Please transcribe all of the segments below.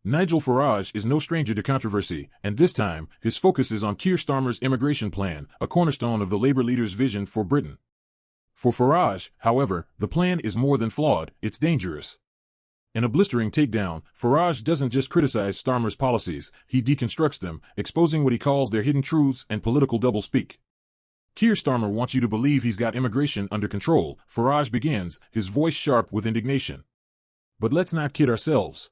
Nigel Farage is no stranger to controversy, and this time, his focus is on Keir Starmer's immigration plan, a cornerstone of the Labour leader's vision for Britain. For Farage, however, the plan is more than flawed, it's dangerous. In a blistering takedown, Farage doesn't just criticize Starmer's policies, he deconstructs them, exposing what he calls their hidden truths and political doublespeak. Keir Starmer wants you to believe he's got immigration under control, Farage begins, his voice sharp with indignation. But let's not kid ourselves.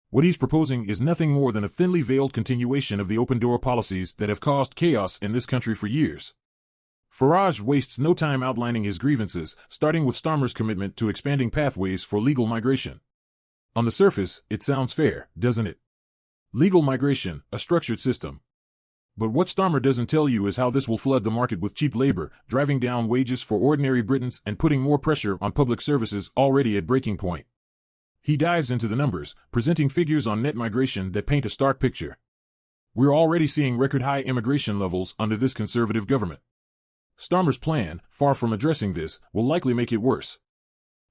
What he's proposing is nothing more than a thinly veiled continuation of the open-door policies that have caused chaos in this country for years. Farage wastes no time outlining his grievances, starting with Starmer's commitment to expanding pathways for legal migration. On the surface, it sounds fair, doesn't it? Legal migration, a structured system. But what Starmer doesn't tell you is how this will flood the market with cheap labor, driving down wages for ordinary Britons and putting more pressure on public services already at breaking point. He dives into the numbers, presenting figures on net migration that paint a stark picture. We're already seeing record-high immigration levels under this conservative government. Starmer's plan, far from addressing this, will likely make it worse.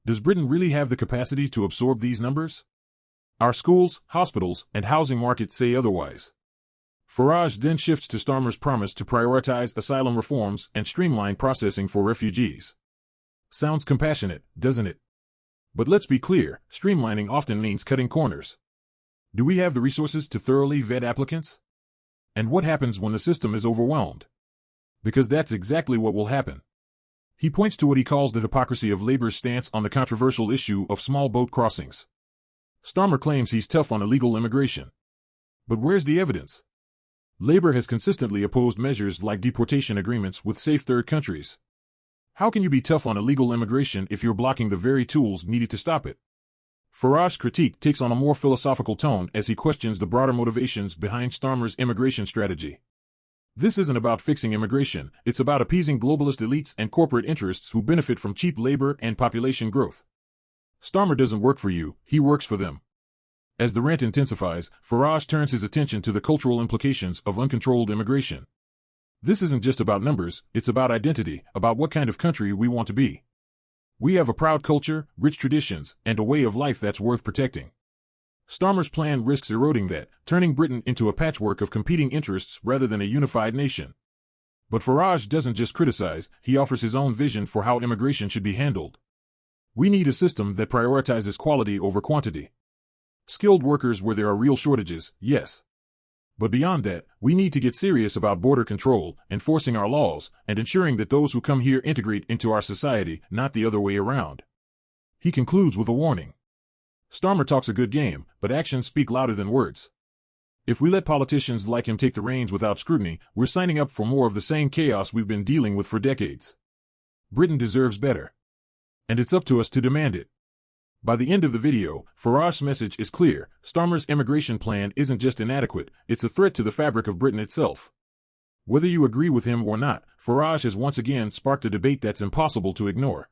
Does Britain really have the capacity to absorb these numbers? Our schools, hospitals, and housing market say otherwise. Farage then shifts to Starmer's promise to prioritize asylum reforms and streamline processing for refugees. Sounds compassionate, doesn't it? But let's be clear, streamlining often means cutting corners. Do we have the resources to thoroughly vet applicants? And what happens when the system is overwhelmed? Because that's exactly what will happen. He points to what he calls the hypocrisy of Labour's stance on the controversial issue of small boat crossings. Starmer claims he's tough on illegal immigration. But where's the evidence? Labour has consistently opposed measures like deportation agreements with safe third countries. How can you be tough on illegal immigration if you're blocking the very tools needed to stop it? Farage's critique takes on a more philosophical tone as he questions the broader motivations behind Starmer's immigration strategy. This isn't about fixing immigration, it's about appeasing globalist elites and corporate interests who benefit from cheap labor and population growth. Starmer doesn't work for you, he works for them. As the rant intensifies, Farage turns his attention to the cultural implications of uncontrolled immigration. This isn't just about numbers, it's about identity, about what kind of country we want to be. We have a proud culture, rich traditions, and a way of life that's worth protecting. Starmer's plan risks eroding that, turning Britain into a patchwork of competing interests rather than a unified nation. But Farage doesn't just criticize, he offers his own vision for how immigration should be handled. We need a system that prioritizes quality over quantity. Skilled workers where there are real shortages, yes. But beyond that, we need to get serious about border control, enforcing our laws, and ensuring that those who come here integrate into our society, not the other way around. He concludes with a warning. Starmer talks a good game, but actions speak louder than words. If we let politicians like him take the reins without scrutiny, we're signing up for more of the same chaos we've been dealing with for decades. Britain deserves better. And it's up to us to demand it. By the end of the video, Farage's message is clear. Starmer's immigration plan isn't just inadequate, it's a threat to the fabric of Britain itself. Whether you agree with him or not, Farage has once again sparked a debate that's impossible to ignore.